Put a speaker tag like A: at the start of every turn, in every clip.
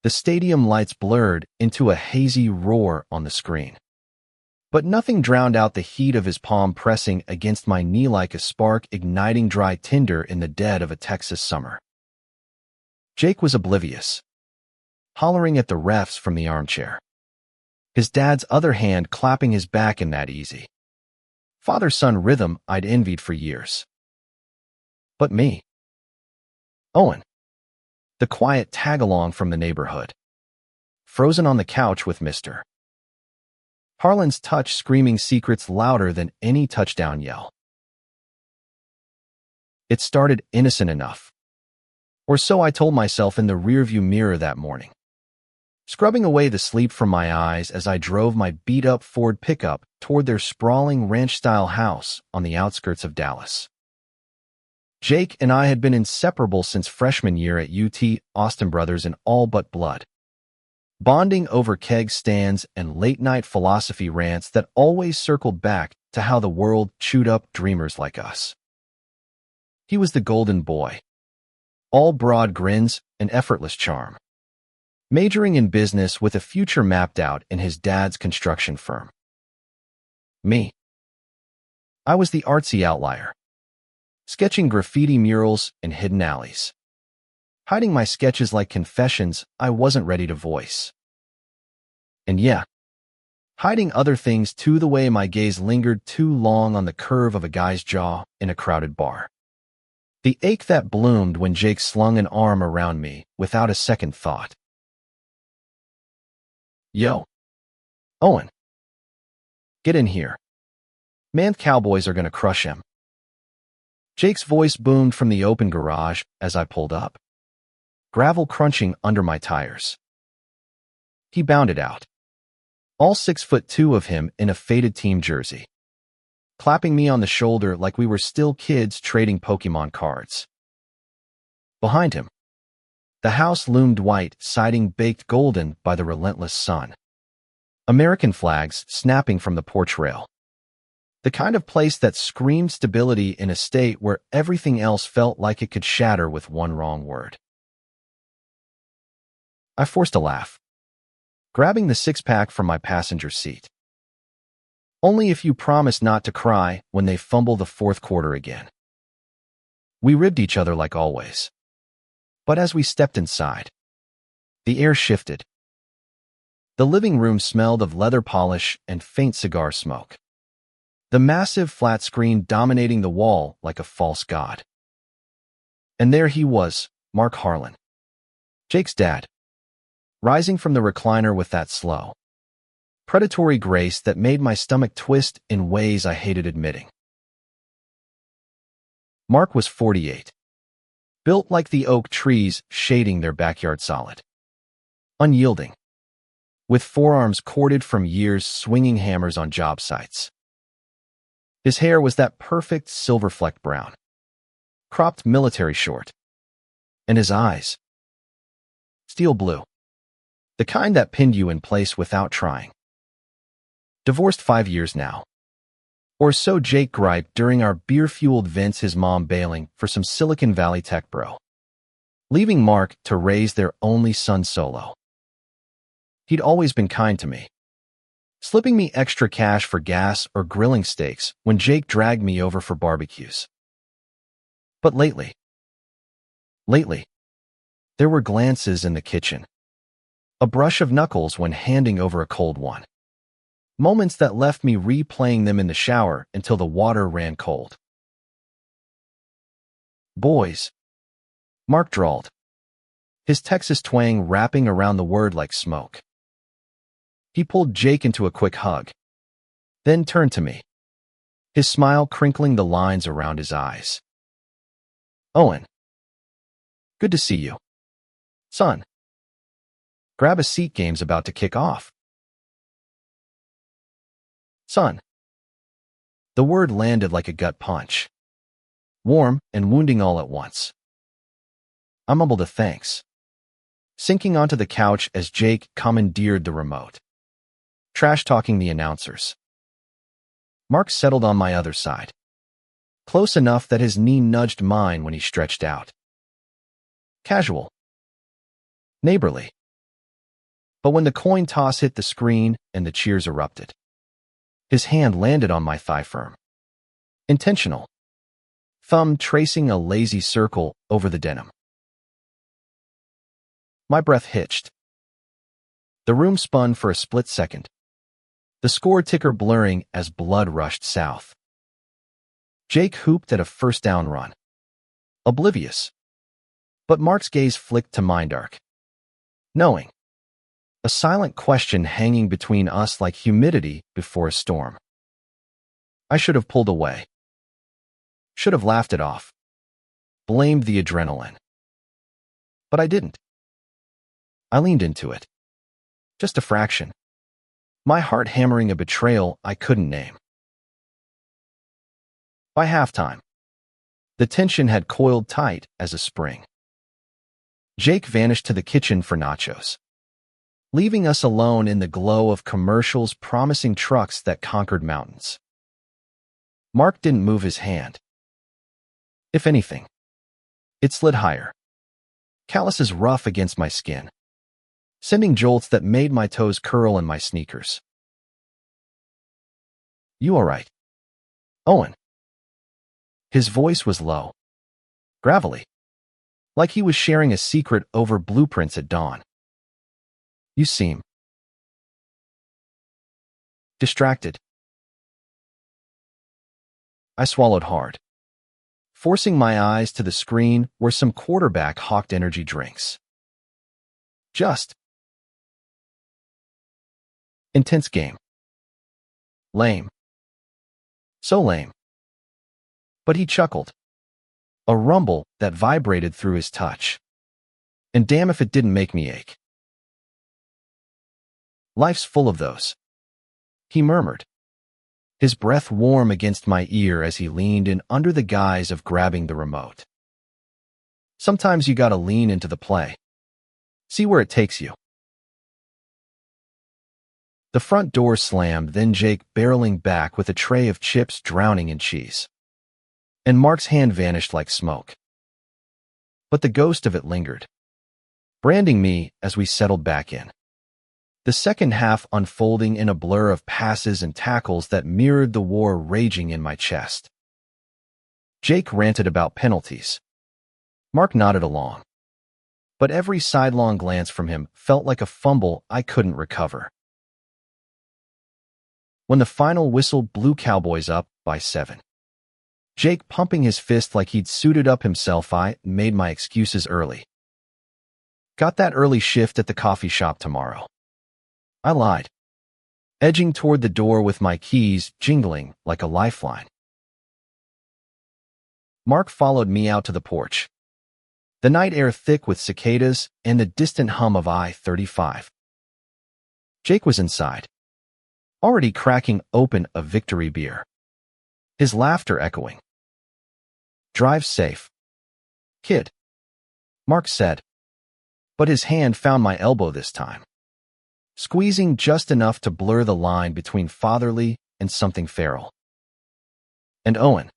A: The stadium lights blurred into a hazy roar on the screen. But nothing drowned out the heat of his palm pressing against my knee like a spark igniting dry tinder in the dead of a Texas summer. Jake was oblivious, hollering at the refs from the armchair, his dad's other hand clapping his back in that easy father-son rhythm I'd envied for years. But me, Owen, the quiet tag-along from the neighborhood, frozen on the couch with Mr. Harlan's touch screaming secrets louder than any touchdown yell. It started innocent enough, or so I told myself in the rearview mirror that morning, scrubbing away the sleep from my eyes as I drove my beat-up Ford pickup toward their sprawling ranch-style house on the outskirts of Dallas. Jake and I had been inseparable since freshman year at UT, Austin brothers in all but blood, bonding over keg stands and late-night philosophy rants that always circled back to how the world chewed up dreamers like us. He was the golden boy, all broad grins and effortless charm, majoring in business with a future mapped out in his dad's construction firm. Me, I was the artsy outlier, sketching graffiti murals in hidden alleys, hiding my sketches like confessions I wasn't ready to voice. And yeah, hiding other things too, the way my gaze lingered too long on the curve of a guy's jaw in a crowded bar. The ache that bloomed when Jake slung an arm around me without a second thought. Yo, Owen, get in here. Man, cowboys are gonna crush him. Jake's voice boomed from the open garage as I pulled up, gravel crunching under my tires. He bounded out, all 6'2" of him in a faded team jersey, clapping me on the shoulder like we were still kids trading Pokemon cards. Behind him, the house loomed white, siding baked golden by the relentless sun. American flags snapping from the porch rail. The kind of place that screamed stability in a state where everything else felt like it could shatter with one wrong word. I forced a laugh, grabbing the six-pack from my passenger seat. Only if you promise not to cry when they fumble the fourth quarter again. We ribbed each other like always. But as we stepped inside, the air shifted. The living room smelled of leather polish and faint cigar smoke, the massive flat screen dominating the wall like a false god. And there he was, Mark Harlan, Jake's dad, rising from the recliner with that slow, predatory grace that made my stomach twist in ways I hated admitting. Mark was 48, built like the oak trees shading their backyard solid, unyielding, with forearms corded from years swinging hammers on job sites. His hair was that perfect silver-flecked brown, cropped military short, and his eyes, steel blue, the kind that pinned you in place without trying. Divorced 5 years now, or so Jake griped during our beer-fueled Vince his mom bailing for some Silicon Valley tech bro, leaving Mark to raise their only son solo. He'd always been kind to me, slipping me extra cash for gas or grilling steaks when Jake dragged me over for barbecues. But lately, there were glances in the kitchen, a brush of knuckles when handing over a cold one, moments that left me replaying them in the shower until the water ran cold. Boys, Mark drawled, his Texas twang wrapping around the word like smoke. He pulled Jake into a quick hug, then turned to me, his smile crinkling the lines around his eyes. Owen, good to see you. Son, grab a seat, game's about to kick off. Son. The word landed like a gut punch, warm and wounding all at once. I mumbled a thanks, sinking onto the couch as Jake commandeered the remote, trash-talking the announcers. Mark settled on my other side, close enough that his knee nudged mine when he stretched out. Casual. Neighborly. But when the coin toss hit the screen and the cheers erupted, his hand landed on my thigh firm. Intentional. Thumb tracing a lazy circle over the denim. My breath hitched. The room spun for a split second, the score ticker blurring as blood rushed south. Jake hooped at a first down run, oblivious. But Mark's gaze flicked to Mindark, knowing. A silent question hanging between us like humidity before a storm. I should have pulled away. Should have laughed it off. Blamed the adrenaline. But I didn't. I leaned into it. Just a fraction. My heart hammering a betrayal I couldn't name. By halftime, the tension had coiled tight as a spring. Jake vanished to the kitchen for nachos, leaving us alone in the glow of commercials promising trucks that conquered mountains. Mark didn't move his hand. If anything, it slid higher, calluses rough against my skin, sending jolts that made my toes curl in my sneakers. You all right, Owen? His voice was low, gravelly, like he was sharing a secret over blueprints at dawn. You seem distracted. I swallowed hard, forcing my eyes to the screen where some quarterback hawked energy drinks. Just intense game. Lame. So lame. But he chuckled. A rumble that vibrated through his touch. And damn if it didn't make me ache. Life's full of those, he murmured, his breath warm against my ear as he leaned in under the guise of grabbing the remote. Sometimes you gotta lean into the play. See where it takes you. The front door slammed, then Jake barreling back with a tray of chips drowning in cheese. And Mark's hand vanished like smoke. But the ghost of it lingered, branding me as we settled back in. The second half unfolding in a blur of passes and tackles that mirrored the war raging in my chest. Jake ranted about penalties. Mark nodded along. But every sidelong glance from him felt like a fumble I couldn't recover. When the final whistle blew Cowboys up by 7. Jake pumping his fist like he'd suited up himself, I made my excuses early. Got that early shift at the coffee shop tomorrow. I lied, edging toward the door with my keys jingling like a lifeline. Mark followed me out to the porch, the night air thick with cicadas and the distant hum of I-35. Jake was inside, already cracking open a victory beer, his laughter echoing. Drive safe, kid, Mark said, but his hand found my elbow this time, squeezing just enough to blur the line between fatherly and something feral. And Owen,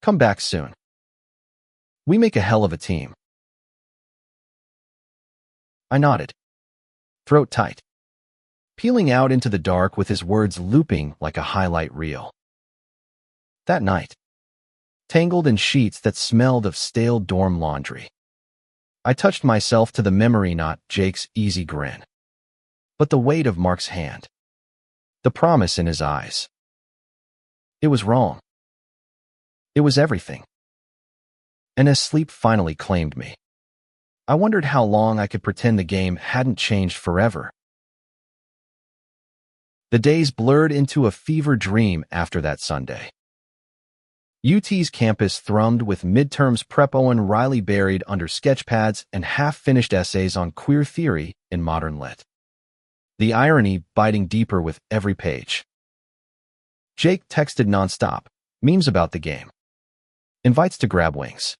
A: come back soon. We make a hell of a team. I nodded, throat tight, peeling out into the dark with his words looping like a highlight reel. That night, tangled in sheets that smelled of stale dorm laundry, I touched myself to the memory, not Jake's easy grin, but the weight of Mark's hand, the promise in his eyes. It was wrong. It was everything. And as sleep finally claimed me, I wondered how long I could pretend the game hadn't changed forever. The days blurred into a fever dream after that Sunday. UT's campus thrummed with midterms prep. Owen Riley buried under sketchpads and half-finished essays on queer theory in modern lit, the irony biting deeper with every page. Jake texted nonstop, memes about the game, invites to grab wings,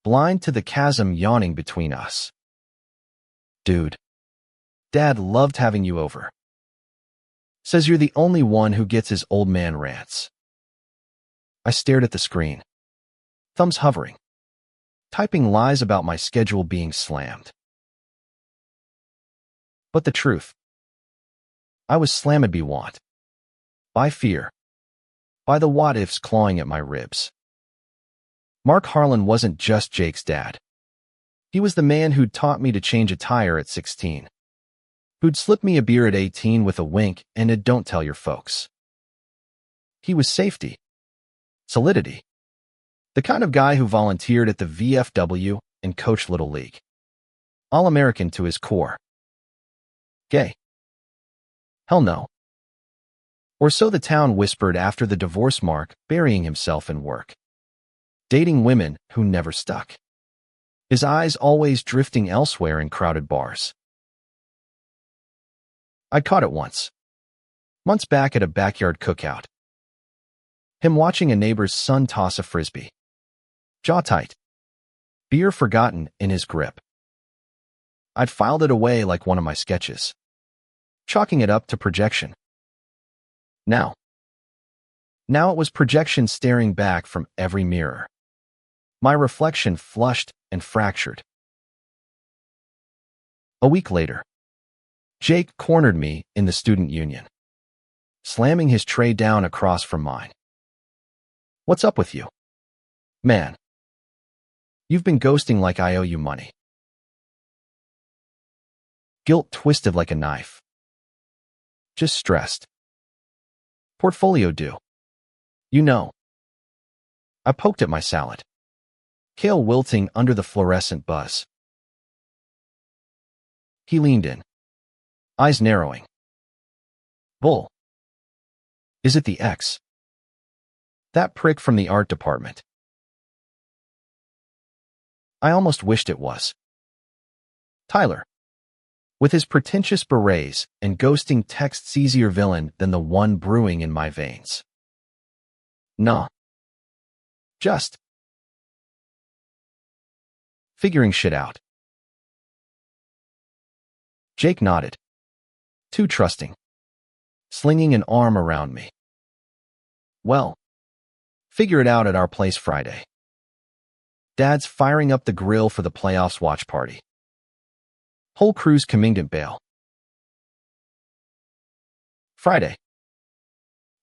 A: blind to the chasm yawning between us. Dude, Dad loved having you over. Says you're the only one who gets his old man rants. I stared at the screen, thumbs hovering, typing lies about my schedule being slammed. But the truth, I was slammed by want, by fear, by the what-ifs clawing at my ribs. Mark Harlan wasn't just Jake's dad. He was the man who'd taught me to change a tire at 16, who'd slip me a beer at 18 with a wink and a "don't tell your folks." He was safety, solidity, the kind of guy who volunteered at the VFW and coached Little League. All-American to his core. Gay? Hell no. Or so the town whispered after the divorce, Mark burying himself in work, dating women who never stuck, his eyes always drifting elsewhere in crowded bars. I caught it once, months back at a backyard cookout. Him watching a neighbor's son toss a frisbee. Jaw tight, beer forgotten in his grip. I'd filed it away like one of my sketches, chalking it up to projection. Now it was projection staring back from every mirror. My reflection flushed and fractured. A week later, Jake cornered me in the student union, slamming his tray down across from mine. "What's up with you? Man, you've been ghosting like I owe you money." Guilt twisted like a knife. Just stressed. Portfolio due. You know. I poked at my salad, kale wilting under the fluorescent buzz. He leaned in, eyes narrowing. "Bull. Is it the ex? That prick from the art department?" I almost wished it was. Tyler, with his pretentious berets and ghosting texts, easier villain than the one brewing in my veins. Nah. Just figuring shit out. Jake nodded, too trusting, slinging an arm around me. "Well, figure it out at our place Friday. Dad's firing up the grill for the playoffs watch party. Whole crew's coming bail." Friday.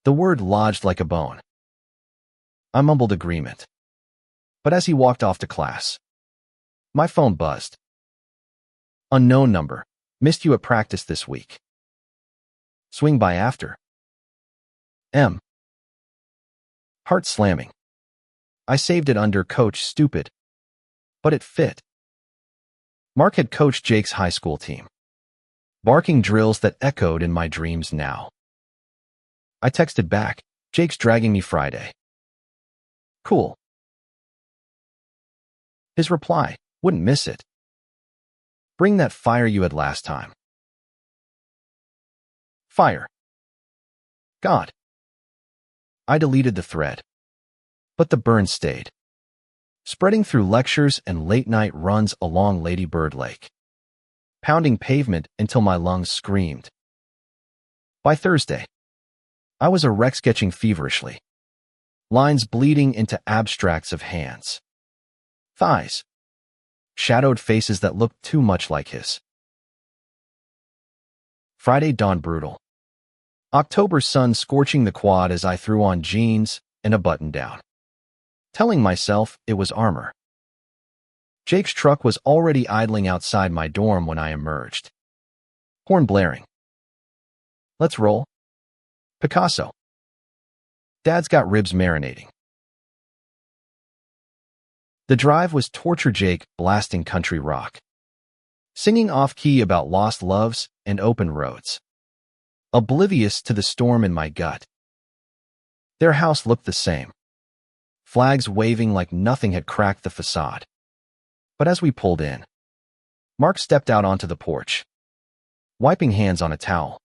A: The word lodged like a bone. I mumbled agreement. But as he walked off to class, my phone buzzed. "Unknown number. Missed you at practice this week. Swing by after." Heart slamming. I saved it under Coach Stupid. But it fit. Mark had coached Jake's high school team, barking drills that echoed in my dreams now. I texted back, "Jake's dragging me Friday." Cool. His reply, "Wouldn't miss it. Bring that fire you had last time." Fire. God. I deleted the thread. But the burn stayed, spreading through lectures and late-night runs along Lady Bird Lake, pounding pavement until my lungs screamed. By Thursday, I was a wreck sketching feverishly, lines bleeding into abstracts of hands, thighs, shadowed faces that looked too much like his. Friday dawned brutal. October sun scorching the quad as I threw on jeans and a button-down, telling myself it was armor. Jake's truck was already idling outside my dorm when I emerged, horn blaring. "Let's roll. Picasso. Dad's got ribs marinating." The drive was torture, Jake blasting country rock, singing off-key about lost loves and open roads, oblivious to the storm in my gut. Their house looked the same, flags waving like nothing had cracked the facade. But as we pulled in, Mark stepped out onto the porch, wiping hands on a towel,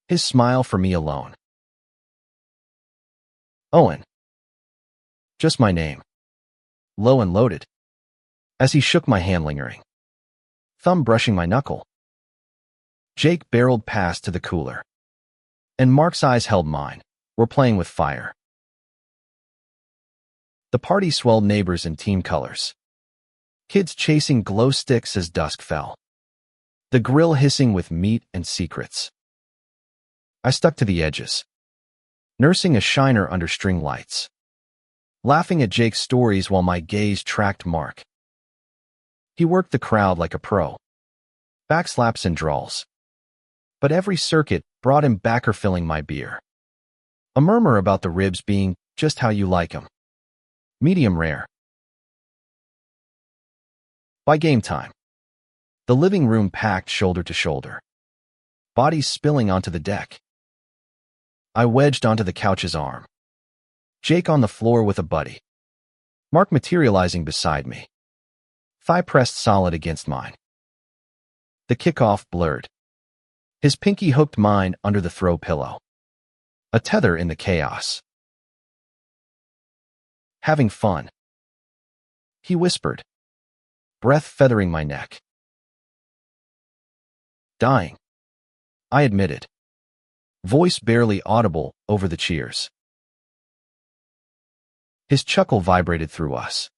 A: his smile for me alone. "Owen." Just my name, low and loaded, as he shook my hand, lingering, thumb brushing my knuckle. Jake barreled past to the cooler, and Mark's eyes held mine. We're playing with fire. The party swelled, neighbors in team colors, kids chasing glow sticks as dusk fell. the grill hissing with meat and secrets. I stuck to the edges, nursing a shiner under string lights, laughing at Jake's stories while my gaze tracked Mark. He worked the crowd like a pro, backslaps and drawls. But every circuit brought him back refilling my beer. A murmur about the ribs being just how you like 'em. Medium rare. By game time, the living room packed shoulder to shoulder, bodies spilling onto the deck. I wedged onto the couch's arm, Jake on the floor with a buddy, Mark materializing beside me, thigh pressed solid against mine. The kickoff blurred. His pinky hooked mine under the throw pillow, a tether in the chaos. Having fun, he whispered, breath feathering my neck. Dying, I admitted, voice barely audible over the cheers. His chuckle vibrated through us.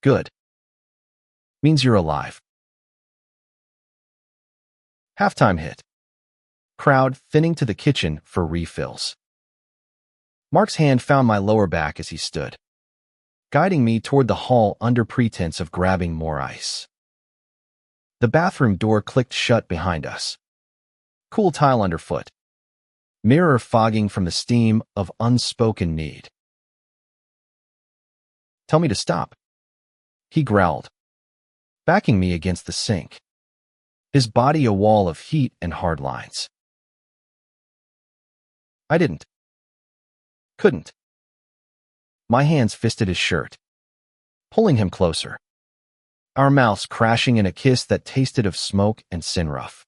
A: Good. Means you're alive. Halftime hit. Crowd thinning to the kitchen for refills. Mark's hand found my lower back as he stood, guiding me toward the hall under pretense of grabbing more ice. The bathroom door clicked shut behind us. Cool tile underfoot. Mirror fogging from the steam of unspoken need. Tell me to stop, he growled, backing me against the sink, his body a wall of heat and hard lines. I didn't. Couldn't. My hands fisted his shirt, pulling him closer, our mouths crashing in a kiss that tasted of smoke and sinrough.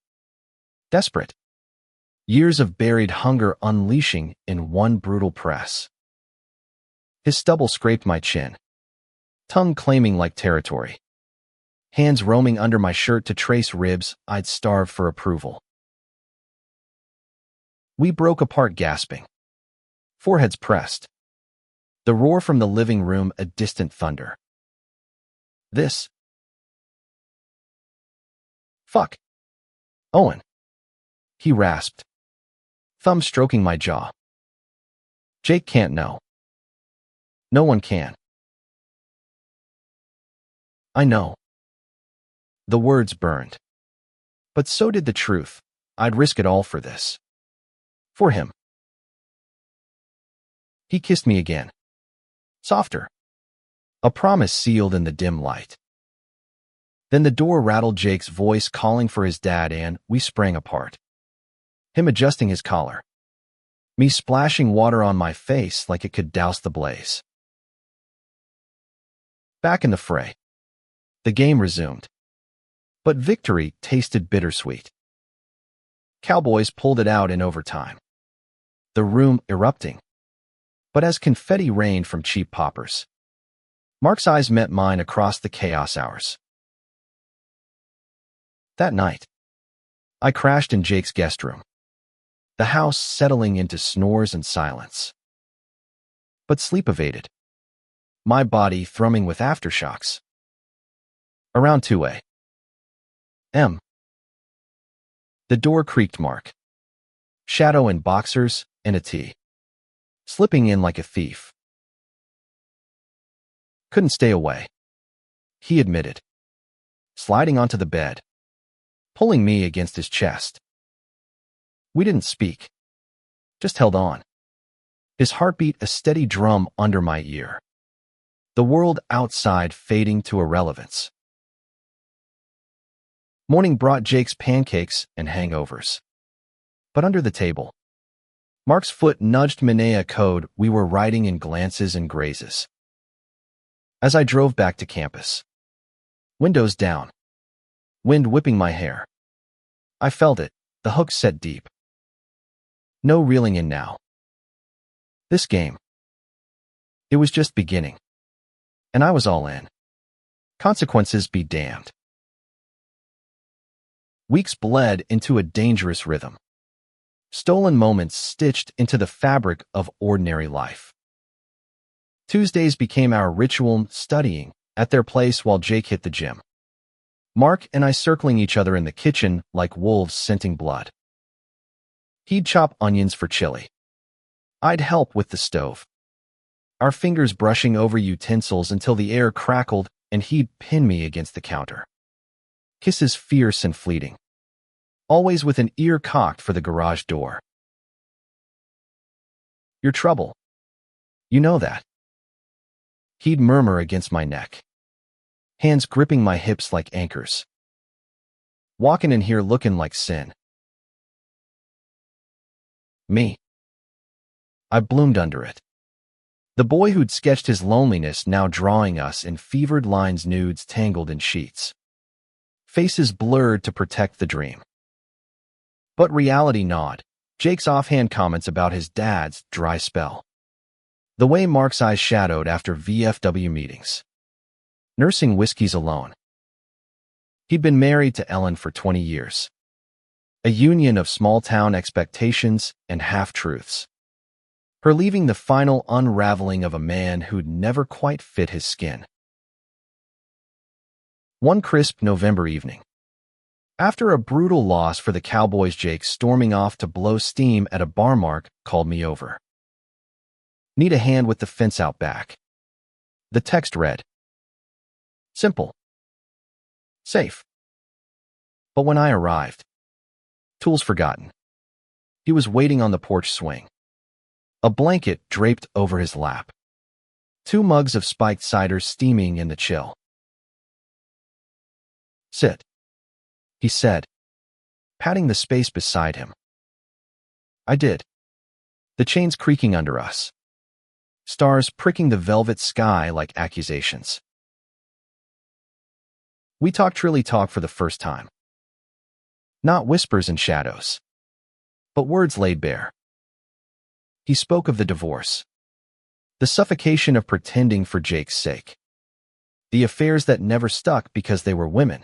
A: Desperate. Years of buried hunger unleashing in one brutal press. His stubble scraped my chin, tongue claiming like territory, hands roaming under my shirt to trace ribs I'd starved for approval. We broke apart gasping, foreheads pressed, the roar from the living room a distant thunder. This. Fuck. Owen. He rasped, thumb stroking my jaw. Jake can't know. No one can. I know. The words burned. But so did the truth. I'd risk it all for this. For him. He kissed me again. Softer. A promise sealed in the dim light. Then the door rattled, Jake's voice calling for his dad, and we sprang apart. Him adjusting his collar. Me splashing water on my face like it could douse the blaze. Back in the fray. The game resumed. But victory tasted bittersweet. Cowboys pulled it out in overtime. The room erupting. But as confetti rained from cheap poppers, Mark's eyes met mine across the chaos hours. That night, I crashed in Jake's guest room, the house settling into snores and silence. But sleep evaded, my body thrumming with aftershocks. Around 2 a.m. The door creaked. Mark, shadow in boxers and a tee, slipping in like a thief. Couldn't stay away, he admitted, sliding onto the bed, pulling me against his chest. We didn't speak, just held on, his heartbeat a steady drum under my ear, the world outside fading to irrelevance. Morning brought Jake's pancakes and hangovers. But under the table, Mark's foot nudged Minea code we were writing in glances and grazes. As I drove back to campus, windows down, wind whipping my hair, I felt it, the hook set deep. No reeling in now. This game, it was just beginning. And I was all in. Consequences be damned. Weeks bled into a dangerous rhythm. Stolen moments stitched into the fabric of ordinary life. Tuesdays became our ritual, studying at their place while Jake hit the gym. Mark and I circling each other in the kitchen like wolves scenting blood. He'd chop onions for chili. I'd help with the stove, our fingers brushing over utensils until the air crackled, and he'd pin me against the counter. Kisses fierce and fleeting, always with an ear cocked for the garage door. "You're trouble. You know that." He'd murmur against my neck, hands gripping my hips like anchors. "Walking in here looking like sin." Me. I bloomed under it. The boy who'd sketched his loneliness now drawing us in fevered lines, nudes tangled in sheets. Faces blurred to protect the dream. But reality gnawed. Jake's offhand comments about his dad's dry spell. The way Mark's eyes shadowed after VFW meetings. Nursing whiskeys alone. He'd been married to Ellen for 20 years. A union of small-town expectations and half-truths. Her leaving the final unraveling of a man who'd never quite fit his skin. One crisp November evening, after a brutal loss for the Cowboys, Jake, storming off to blow steam at a bar, Mark called me over. "Need a hand with the fence out back." The text read, simple, safe. But when I arrived, tools forgotten, he was waiting on the porch swing. A blanket draped over his lap. 2 mugs of spiked cider steaming in the chill. "Sit," he said, patting the space beside him. I did. The chains creaking under us. Stars pricking the velvet sky like accusations. We talked really talk for the first time. Not whispers and shadows, but words laid bare. He spoke of the divorce, the suffocation of pretending for Jake's sake, the affairs that never stuck because they were women,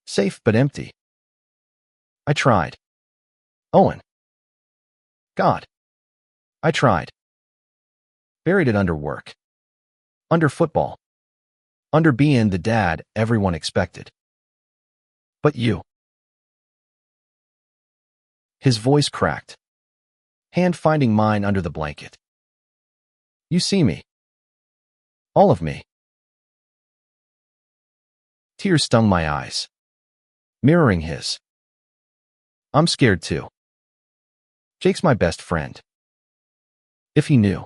A: safe but empty. I tried. Owen. God. I tried. Buried it under work, under football, under being the dad everyone expected. But you. His voice cracked, hand finding mine under the blanket. You see me. All of me. Tears stung my eyes, mirroring his. I'm scared too. Jake's my best friend. If he knew.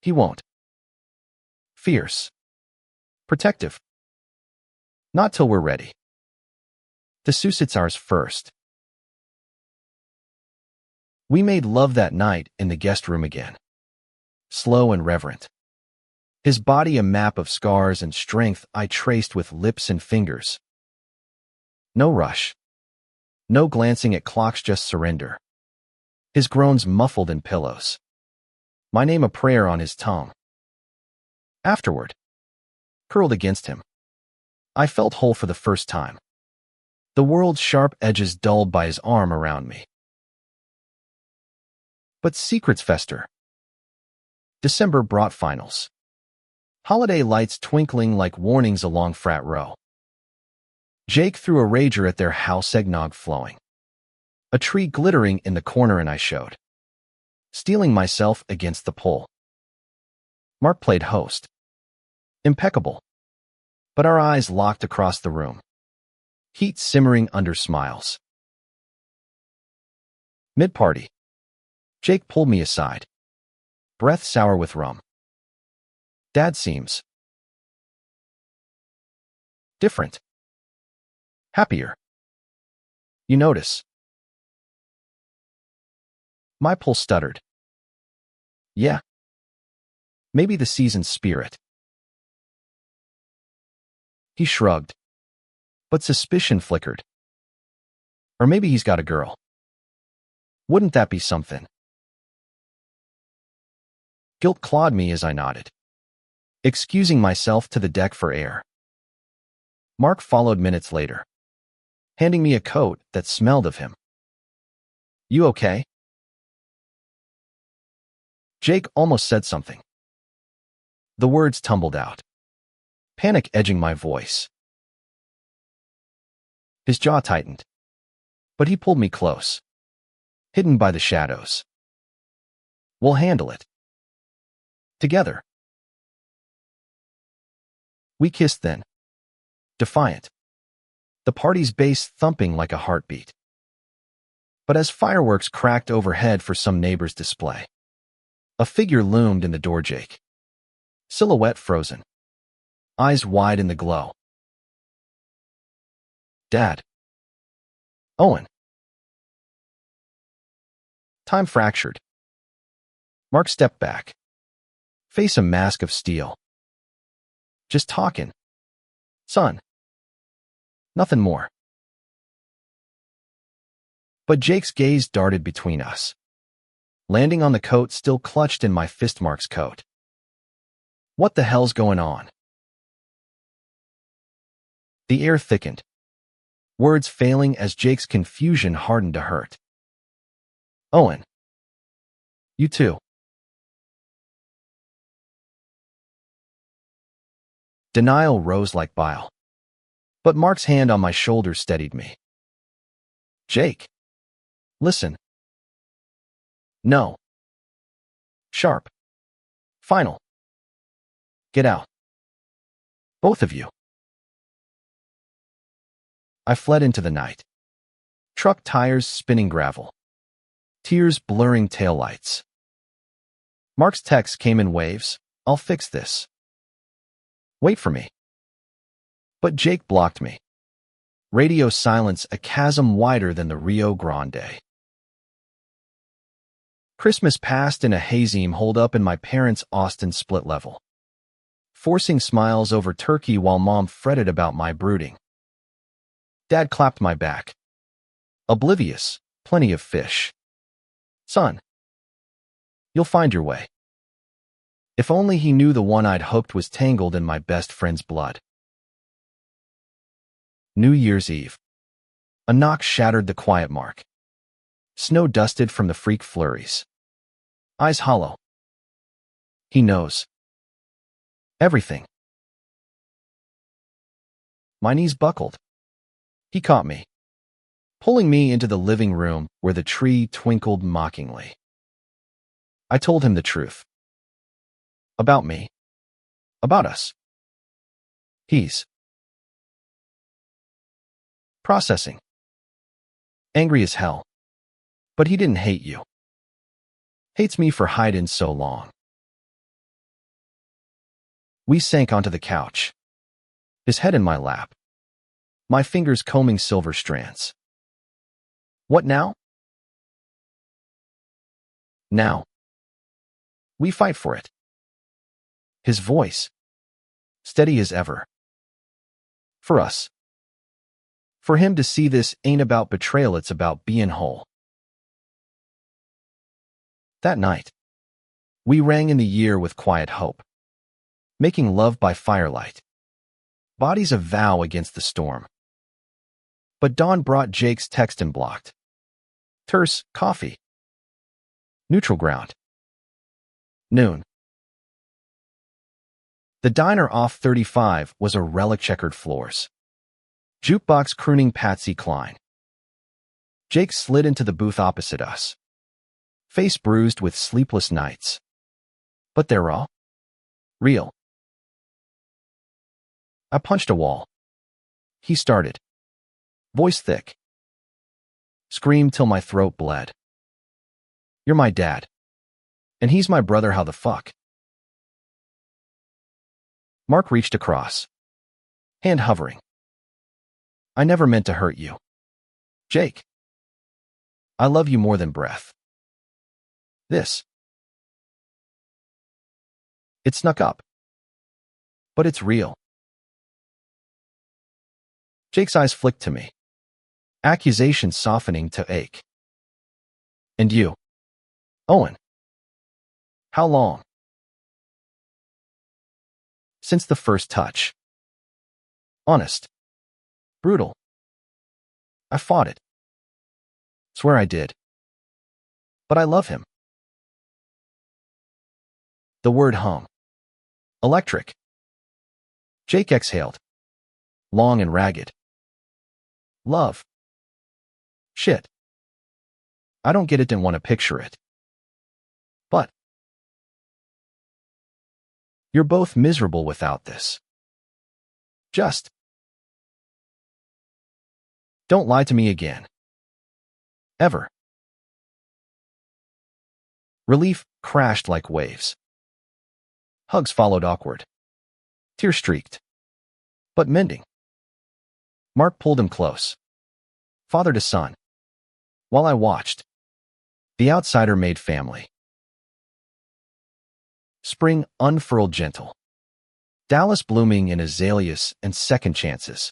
A: He won't. Fierce. Protective. Not till we're ready. The Susit's ours first. We made love that night in the guest room again. Slow and reverent. His body a map of scars and strength I traced with lips and fingers. No rush. No glancing at clocks, just surrender. His groans muffled in pillows. My name a prayer on his tongue. Afterward, curled against him, I felt whole for the first time. The world's sharp edges dulled by his arm around me. But secrets fester. December brought finals. Holiday lights twinkling like warnings along frat row. Jake threw a rager at their house, eggnog flowing. A tree glittering in the corner, and I showed, steeling myself against the pole. Mark played host. Impeccable. But our eyes locked across the room. Heat simmering under smiles. Mid-party. Jake pulled me aside. Breath sour with rum. Dad seems different. Happier. You notice? My pulse stuttered. Yeah. Maybe the season's spirit. He shrugged. But suspicion flickered. Or maybe he's got a girl. Wouldn't that be something? Guilt clawed me as I nodded, excusing myself to the deck for air. Mark followed minutes later, handing me a coat that smelled of him. You okay? Jake almost said something. The words tumbled out. panic edging my voice. His jaw tightened, but he pulled me close, hidden by the shadows. We'll handle it. Together. We kissed then, defiant, the party's bass thumping like a heartbeat. But as fireworks cracked overhead for some neighbor's display, a figure loomed in the door. Jake, silhouette frozen, eyes wide in the glow. Dad. Owen. Time fractured. Mark stepped back, face a mask of steel. Just talking, son. Nothing more. But Jake's gaze darted between us, landing on the coat still clutched in my fist. Mark's coat. What the hell's going on? The air thickened, words failing as Jake's confusion hardened to hurt. Owen. You too. Denial rose like bile, but Mark's hand on my shoulder steadied me. Jake. Listen. No. Sharp. Final. Get out. Both of you. I fled into the night. Truck tires spinning gravel. Tears blurring taillights. Mark's text came in waves. I'll fix this. Wait for me. But Jake blocked me. Radio silence a chasm wider than the Rio Grande. Christmas passed in a hazeem holed up in my parents' Austin split level, forcing smiles over turkey while Mom fretted about my brooding. Dad clapped my back. Oblivious, plenty of fish. Son, you'll find your way. If only he knew the one I'd hoped was tangled in my best friend's blood. New Year's Eve. A knock shattered the quiet. Mark. Snow dusted from the freak flurries. Eyes hollow. He knows. Everything. My knees buckled. He caught me, pulling me into the living room where the tree twinkled mockingly. I told him the truth. About me. About us. He's processing. Angry as hell. But he didn't hate you. Hates me for hiding so long. We sank onto the couch, his head in my lap, my fingers combing silver strands. What now? Now. We fight for it. His voice, steady as ever. For us. For him to see this ain't about betrayal, it's about being whole. That night, we rang in the year with quiet hope, making love by firelight, bodies a vow against the storm. But dawn brought Jake's text and blocked. Terse, coffee. Neutral ground. Noon. The diner off 35 was a relic. Checkered floors. Jukebox crooning Patsy Cline. Jake slid into the booth opposite us, face bruised with sleepless nights. But they're raw. Real. I punched a wall. He started. Voice thick. Screamed till my throat bled. You're my dad. And he's my brother. How the fuck? Mark reached across, hand hovering. I never meant to hurt you. Jake. I love you more than breath. This. It snuck up. But it's real. Jake's eyes flicked to me, accusation softening to ache. And you, Owen. How long? Since the first touch. Honest. Brutal. I fought it. Swear I did. But I love him. The word hung. Electric. Jake exhaled, long and ragged. Love. Shit. I don't get it, didn't want to picture it. But you're both miserable without this. Just don't lie to me again. Ever. Relief crashed like waves. Hugs followed awkward. Tear-streaked. But mending. Mark pulled him close. Father to son. While I watched, the outsider made family. Spring unfurled gentle. Dallas blooming in azaleas and second chances.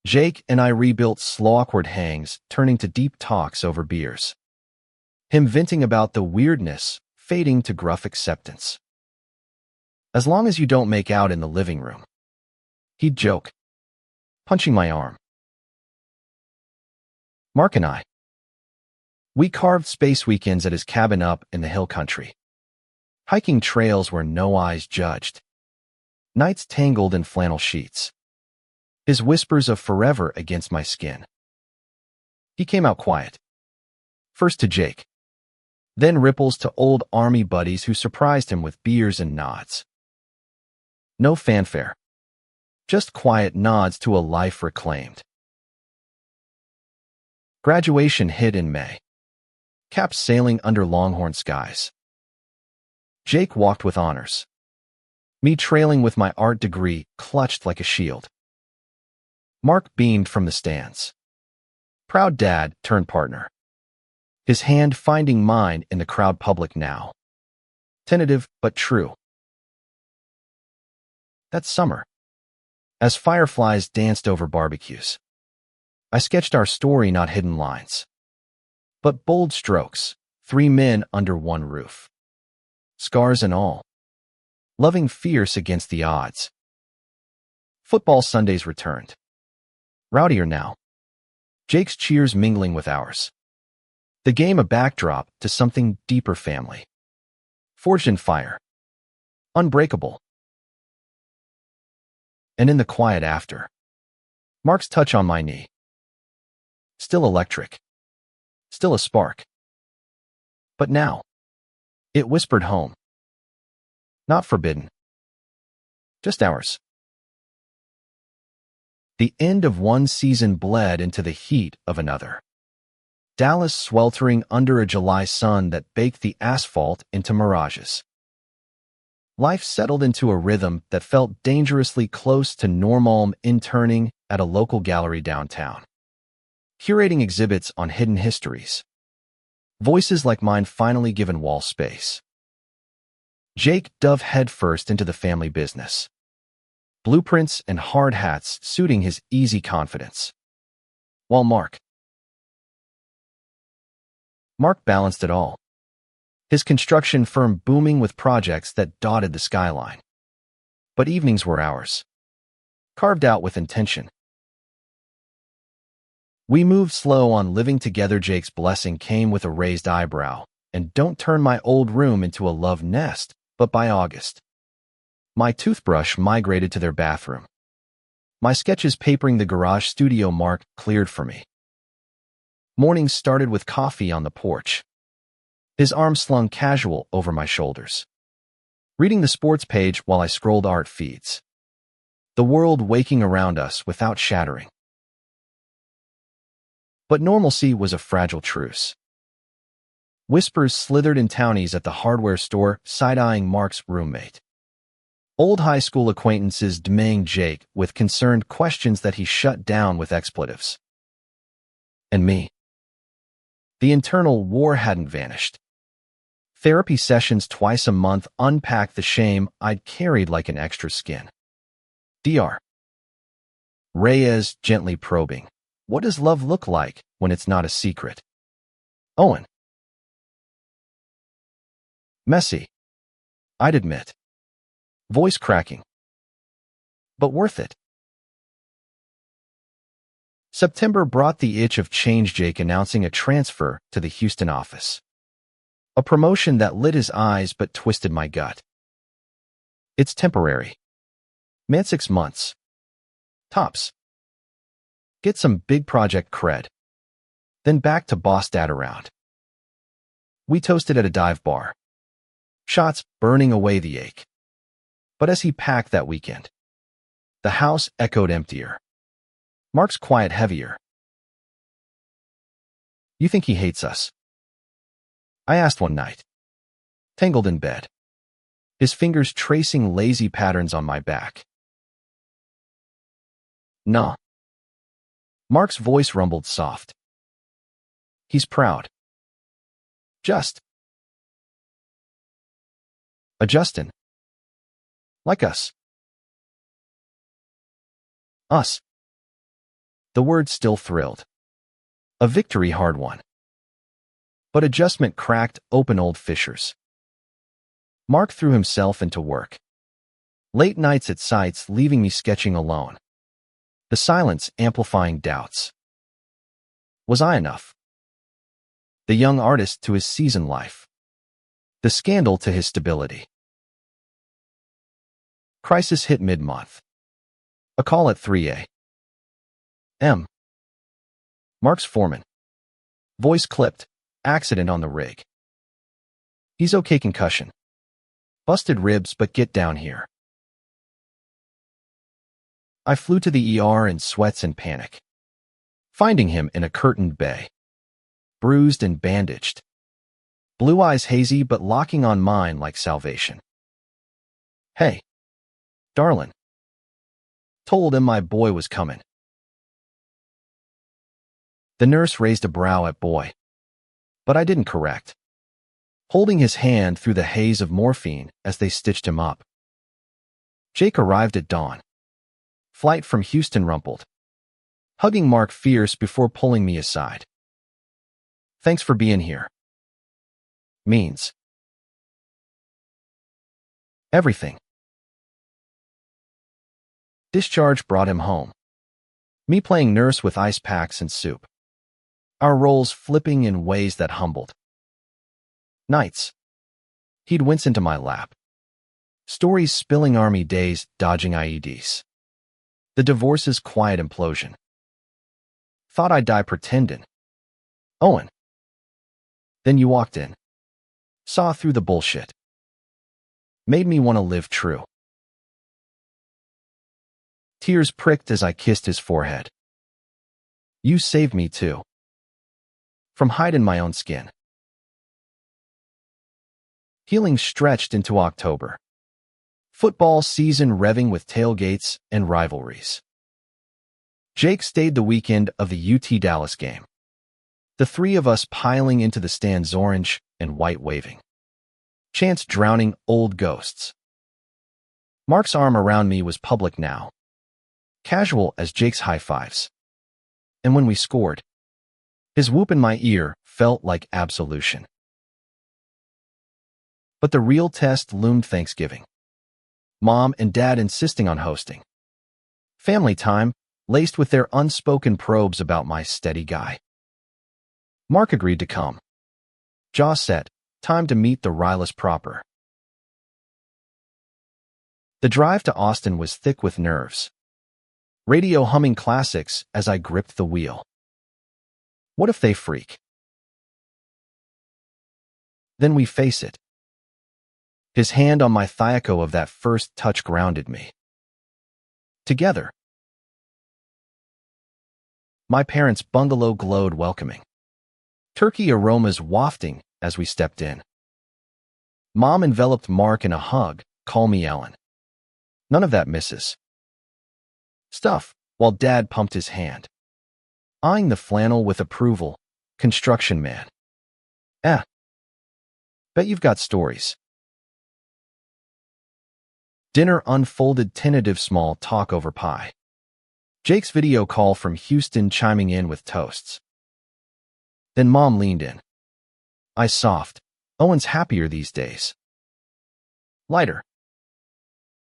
A: Jake and I rebuilt slow awkward hangs, turning to deep talks over beers. Him venting about the weirdness, fading to gruff acceptance. As long as you don't make out in the living room. He'd joke, punching my arm. Mark and I. We carved space weekends at his cabin up in the hill country. Hiking trails where no eyes judged. Nights tangled in flannel sheets. His whispers of forever against my skin. He came out quiet. First to Jake. Then ripples to old army buddies who surprised him with beers and nods. No fanfare. Just quiet nods to a life reclaimed. Graduation hit in May. Caps sailing under Longhorn skies. Jake walked with honors. Me trailing with my art degree clutched like a shield. Mark beamed from the stands. Proud dad turned partner. His hand finding mine in the crowd public now. Tentative but true. That summer, as fireflies danced over barbecues, I sketched our story, not hidden lines, but bold strokes, 3 men under one roof. Scars and all. Loving fierce against the odds. Football Sundays returned. Rowdier now. Jake's cheers mingling with ours. The game a backdrop to something deeper, family. Forged in fire. Unbreakable. And in the quiet after, Mark's touch on my knee. Still electric. Still a spark. But now, it whispered home. Not forbidden. Just ours. The end of one season bled into the heat of another. Dallas sweltering under a July sun that baked the asphalt into mirages. Life settled into a rhythm that felt dangerously close to normal, interning at a local gallery downtown. Curating exhibits on hidden histories. Voices like mine finally given wall space. Jake dove headfirst into the family business. Blueprints and hard hats suiting his easy confidence. While Mark balanced it all. His construction firm booming with projects that dotted the skyline. But evenings were ours. Carved out with intention. We moved slow on living together. Jake's blessing came with a raised eyebrow, and don't turn my old room into a love nest, but by August, my toothbrush migrated to their bathroom. My sketches papering the garage studio Mark cleared for me. Mornings started with coffee on the porch. His arm slung casual over my shoulders. Reading the sports page while I scrolled art feeds. The world waking around us without shattering. But normalcy was a fragile truce. Whispers slithered in townies at the hardware store, side-eyeing Mark's roommate. Old high school acquaintances demanding Jake with concerned questions that he shut down with expletives. And me. The internal war hadn't vanished. Therapy sessions twice a month unpacked the shame I'd carried like an extra skin. Dr. Reyes gently probing. What does love look like when it's not a secret? Owen. Messy. I'd admit. Voice cracking. But worth it. September brought the itch of change. Jake announcing a transfer to the Houston office. A promotion that lit his eyes but twisted my gut. It's temporary. Man, 6 months. Tops. Get some big project cred. Then back to boss dad around. We toasted at a dive bar. Shots burning away the ache. But as he packed that weekend, the house echoed emptier. Mark's quiet heavier. You think he hates us? I asked one night, tangled in bed, his fingers tracing lazy patterns on my back. Nah. Mark's voice rumbled soft. He's proud. Just. Adjustin'. Like us. Us. The word still thrilled. A victory hard won. But adjustment cracked open old fissures. Mark threw himself into work. Late nights at sites leaving me sketching alone. The silence amplifying doubts. Was I enough? The young artist to his seasoned life. The scandal to his stability. Crisis hit mid-month. A call at 3 a.m. Mark's foreman. Voice clipped. Accident on the rig. He's okay, concussion. Busted ribs, but get down here. I flew to the ER in sweats and panic, finding him in a curtained bay, bruised and bandaged, blue eyes hazy but locking on mine like salvation. Hey, darlin'. Told him my boy was coming. The nurse raised a brow at boy, but I didn't correct, holding his hand through the haze of morphine as they stitched him up. Jake arrived at dawn. Flight from Houston rumpled, hugging Mark fierce before pulling me aside. Thanks for being here. Means everything. Discharge brought him home. Me playing nurse with ice packs and soup. Our roles flipping in ways that humbled. Nights. He'd wince into my lap. Stories spilling Army days dodging IEDs. The divorce's quiet implosion. Thought I'd die pretending. Owen. Then you walked in. Saw through the bullshit. Made me want to live true. Tears pricked as I kissed his forehead. You saved me too. From hiding my own skin. Healing stretched into October. Football season revving with tailgates and rivalries. Jake stayed the weekend of the UT Dallas game. The three of us piling into the stands, orange and white waving. Chants drowning old ghosts. Mark's arm around me was public now. Casual as Jake's high fives. And when we scored, his whoop in my ear felt like absolution. But the real test loomed Thanksgiving. Mom and Dad insisting on hosting. Family time, laced with their unspoken probes about my steady guy. Mark agreed to come. Jaw set, time to meet the Rylus proper. The drive to Austin was thick with nerves. Radio humming classics as I gripped the wheel. What if they freak? Then we face it. His hand on my thigh, echo of that first touch grounded me. Together. My parents' bungalow glowed welcoming. Turkey aromas wafting as we stepped in. Mom enveloped Mark in a hug, call me Ellen. None of that misses. Stuff, while Dad pumped his hand. Eyeing the flannel with approval, construction man. Bet you've got stories. Dinner unfolded, tentative small talk over pie. Jake's video call from Houston chiming in with toasts. Then Mom leaned in. Eyes soft. Owen's happier these days. Lighter.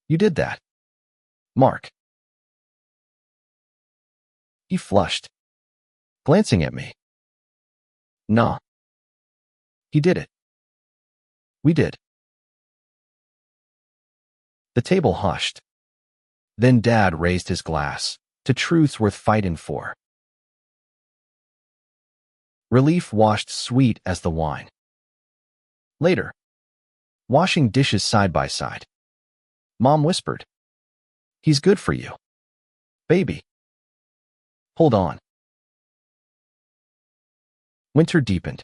A: You did that. Mark. He flushed, glancing at me. Nah. He did it. We did. The table hushed. Then Dad raised his glass to truths worth fighting for. Relief washed sweet as the wine. Later, washing dishes side by side, Mom whispered, "He's good for you, baby. Hold on." Winter deepened.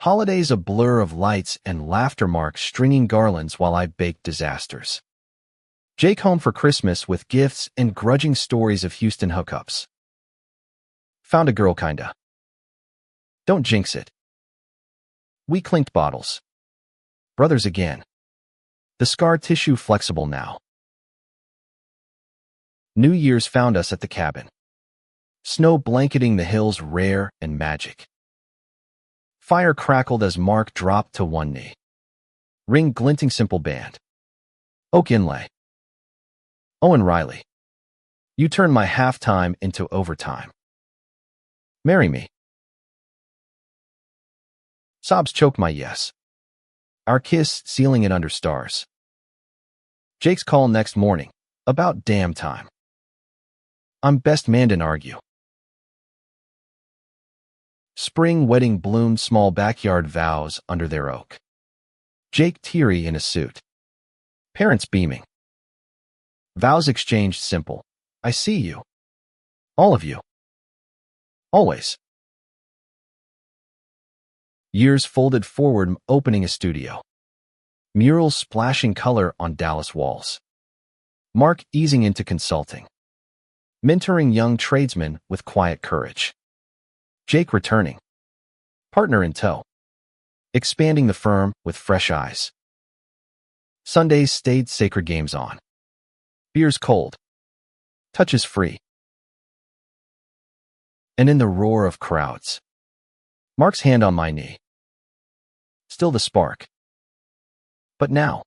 A: Holidays a blur of lights and laughter, Mark stringing garlands while I baked disasters. Jake home for Christmas with gifts and grudging stories of Houston hookups. Found a girl kinda. Don't jinx it. We clinked bottles. Brothers again. The scar tissue flexible now. New Year's found us at the cabin. Snow blanketing the hills, rare and magic. Fire crackled as Mark dropped to one knee. Ring glinting, simple band. Oak inlay. Owen Riley. You turned my halftime into overtime. Marry me. Sobs choked my yes. Our kiss sealing it under stars. Jake's call next morning. About damn time. I'm best man to argue. Spring wedding bloomed, small backyard vows under their oak. Jake teary in a suit. Parents beaming. Vows exchanged simple. I see you. All of you. Always. Years folded forward, opening a studio. Murals splashing color on Dallas walls. Mark easing into consulting. Mentoring young tradesmen with quiet courage. Jake returning. Partner in tow. Expanding the firm with fresh eyes. Sundays stayed, sacred games on. Beers cold. Touches free. And in the roar of crowds, Mark's hand on my knee. Still the spark. But now,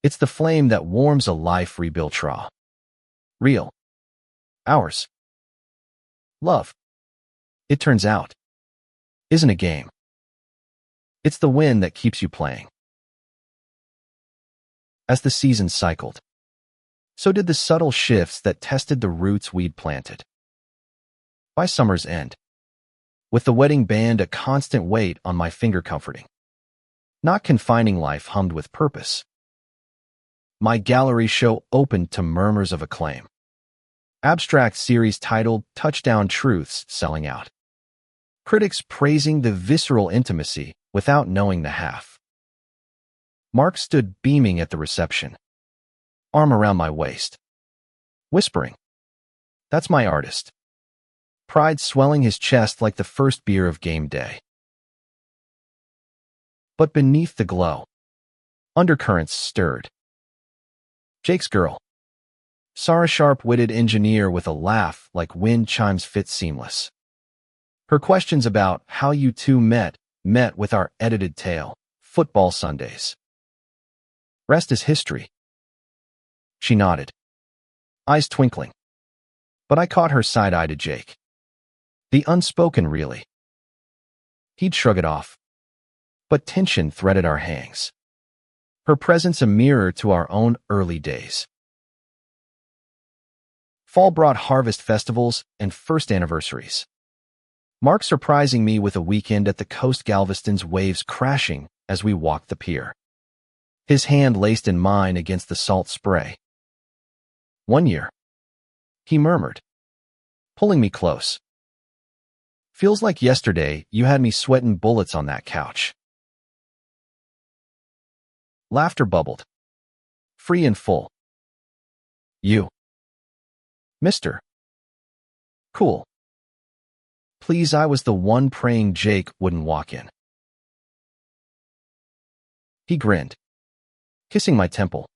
A: it's the flame that warms a life rebuilt raw. Real. Ours. Love. It turns out, isn't a game. It's the wind that keeps you playing. As the seasons cycled, so did the subtle shifts that tested the roots we'd planted. By summer's end, with the wedding band a constant weight on my finger comforting, not confining, life hummed with purpose. My gallery show opened to murmurs of acclaim. Abstract series titled Touchdown Truths selling out. Critics praising the visceral intimacy without knowing the half. Mark stood beaming at the reception, arm around my waist, whispering, "That's my artist." Pride swelling his chest like the first beer of game day. But beneath the glow, undercurrents stirred. Jake's girl. Sarah, sharp-witted engineer with a laugh like wind chimes, fit seamless. Her questions about how you two met with our edited tale, football Sundays. Rest is history. She nodded, eyes twinkling. But I caught her side-eye to Jake. The unspoken, really. He'd shrug it off. But tension threaded our hangs. Her presence a mirror to our own early days. Fall brought harvest festivals and first anniversaries. Mark surprising me with a weekend at the coast, Galveston's waves crashing as we walked the pier. His hand laced in mine against the salt spray. One year, he murmured, pulling me close. Feels like yesterday you had me sweating bullets on that couch. Laughter bubbled, free and full. You, Mr. Cool. Please, I was the one praying Jake wouldn't walk in. He grinned, kissing my temple.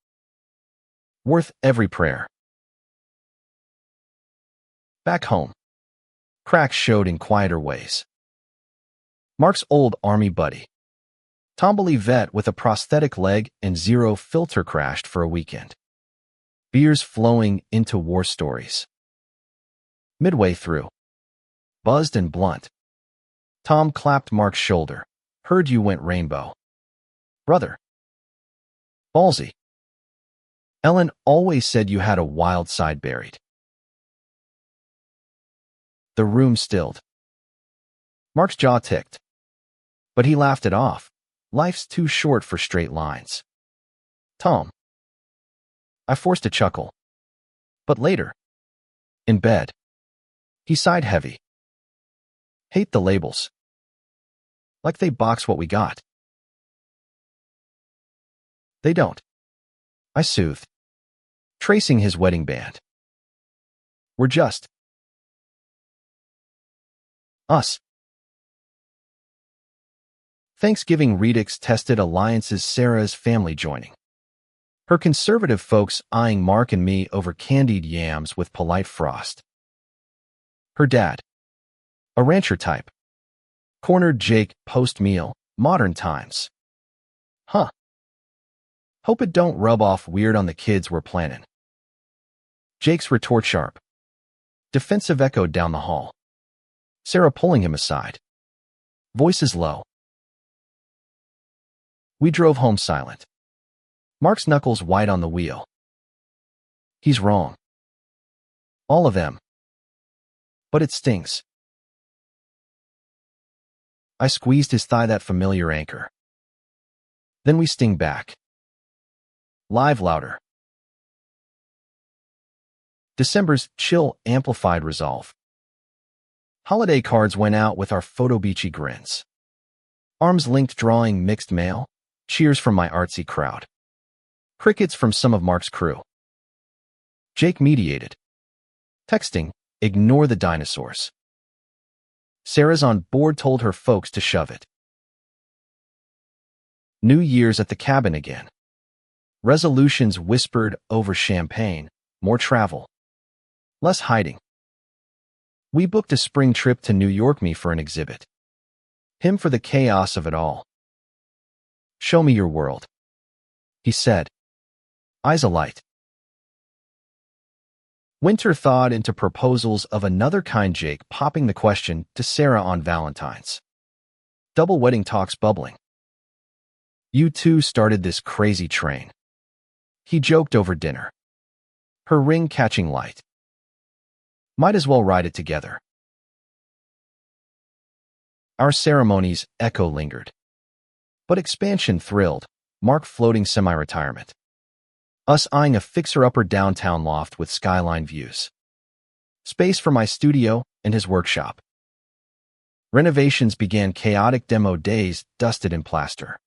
A: Worth every prayer. Back home, cracks showed in quieter ways. Mark's old army buddy, Tomboly vet with a prosthetic leg and zero filter, crashed for a weekend. Beers flowing into war stories. Midway through, buzzed and blunt, Tom clapped Mark's shoulder. Heard you went rainbow. Brother. Ballsy. Ellen always said you had a wild side buried. The room stilled. Mark's jaw ticked. But he laughed it off. Life's too short for straight lines. Tom. I forced a chuckle. But later, in bed, he sighed heavy. Hate the labels. Like they box what we got. They don't. I soothed, tracing his wedding band. We're just us. Thanksgiving Redux tested alliances. Sarah's family joining. Her conservative folks eyeing Mark and me over candied yams with polite frost. Her dad, a rancher type, cornered Jake post-meal, modern times. Huh. Hope it don't rub off weird on the kids we're planning. Jake's retort sharp. Defensive echoed down the hall. Sarah pulling him aside. Voices low. We drove home silent. Mark's knuckles white on the wheel. He's wrong. All of them. But it stings. I squeezed his thigh, that familiar anchor. Then we sting back. Live louder. December's chill amplified resolve. Holiday cards went out with our photo beachy grins. Arms linked drawing mixed mail. Cheers from my artsy crowd. Crickets from some of Mark's crew. Jake mediated. Texting, ignore the dinosaurs. Sarah's on board, told her folks to shove it. New Year's at the cabin again. Resolutions whispered over champagne, more travel. Less hiding. We booked a spring trip to New York, me for an exhibit. Him for the chaos of it all. Show me your world, he said. Eyes alight. Winter thawed into proposals of another kind, Jake popping the question to Sarah on Valentine's. Double wedding talks bubbling. You two started this crazy train. He joked over dinner. Her ring catching light. Might as well ride it together. Our ceremony's echo lingered. But expansion thrilled, Mark floating semi-retirement. Us eyeing a fixer-upper downtown loft with skyline views. Space for my studio and his workshop. Renovations began, chaotic demo days dusted in plaster.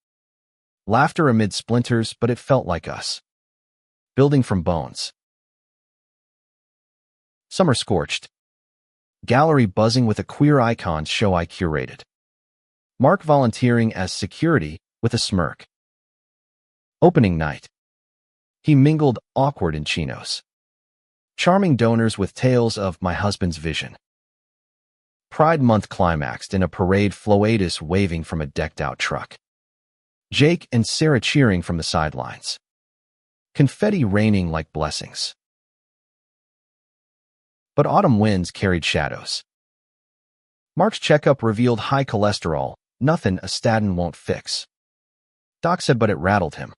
A: Laughter amid splinters, but it felt like us. Building from bones. Summer scorched. Gallery buzzing with a queer icons show I curated. Mark volunteering as security with a smirk. Opening night. He mingled awkward in chinos. Charming donors with tales of my husband's vision. Pride Month climaxed in a parade, floatus waving from a decked-out truck. Jake and Sarah cheering from the sidelines. Confetti raining like blessings. But autumn winds carried shadows. Mark's checkup revealed high cholesterol, nothing a statin won't fix. Doc said, but it rattled him.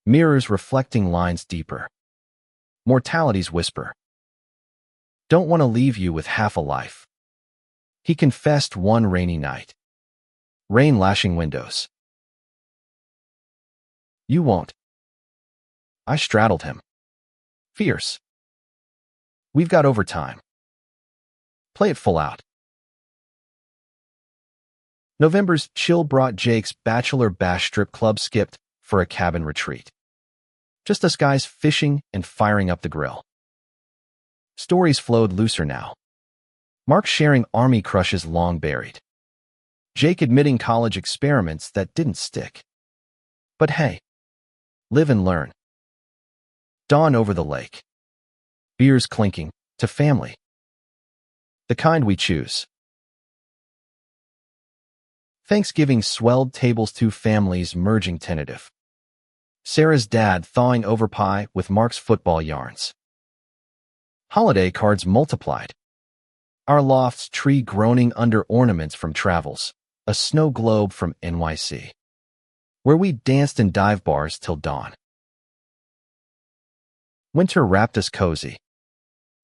A: Mirrors reflecting lines deeper. Mortality's whisper. Don't want to leave you with half a life. He confessed one rainy night. Rain lashing windows. You won't. I straddled him. Fierce. We've got overtime. Play it full out. November's chill brought Jake's bachelor bash strip club skipped for a cabin retreat. Just us guys fishing and firing up the grill. Stories flowed looser now. Mark sharing army crushes long buried. Jake admitting college experiments that didn't stick. But hey, live and learn. Dawn over the lake. Beers clinking, to family. The kind we choose. Thanksgiving swelled tables, two families merging tentative. Sarah's dad thawing over pie with Mark's football yarns. Holiday cards multiplied. Our loft's tree groaning under ornaments from travels, a snow globe from NYC. Where we danced in dive bars till dawn. Winter wrapped us cozy.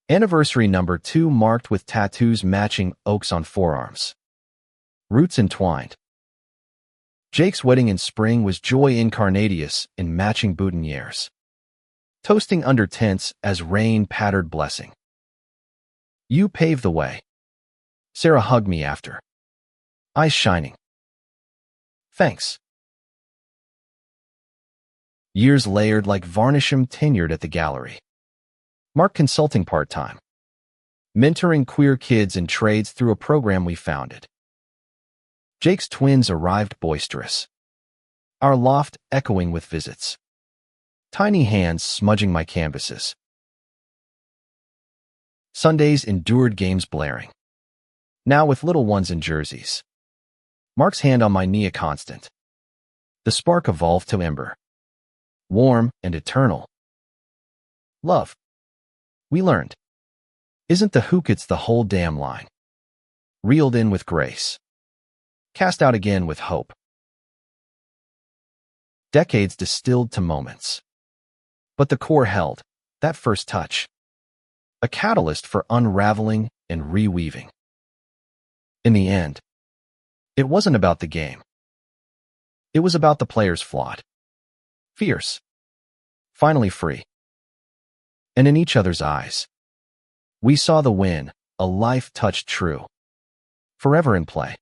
A: Anniversary number 2 marked with tattoos matching oaks on forearms. Roots entwined. Jake's wedding in spring was joy incarnadius in matching boutonnieres. Toasting under tents as rain pattered blessing. You paved the way. Sarah hugged me after. Eyes shining. Thanks. Years layered like varnisham tenured at the gallery. Mark consulting part-time. Mentoring queer kids in trades through a program we founded. Jake's twins arrived boisterous. Our loft echoing with visits. Tiny hands smudging my canvases. Sundays endured games blaring. Now with little ones in jerseys. Mark's hand on my knee a constant. The spark evolved to ember. Warm and eternal. Love. We learned. Isn't the hook it's the whole damn line. Reeled in with grace. Cast out again with hope. Decades distilled to moments. But the core held, that first touch. A catalyst for unraveling and reweaving. In the end, it wasn't about the game. It was about the players flawed. Fierce. Finally free. And in each other's eyes, we saw the win, a life touched true. Forever in play.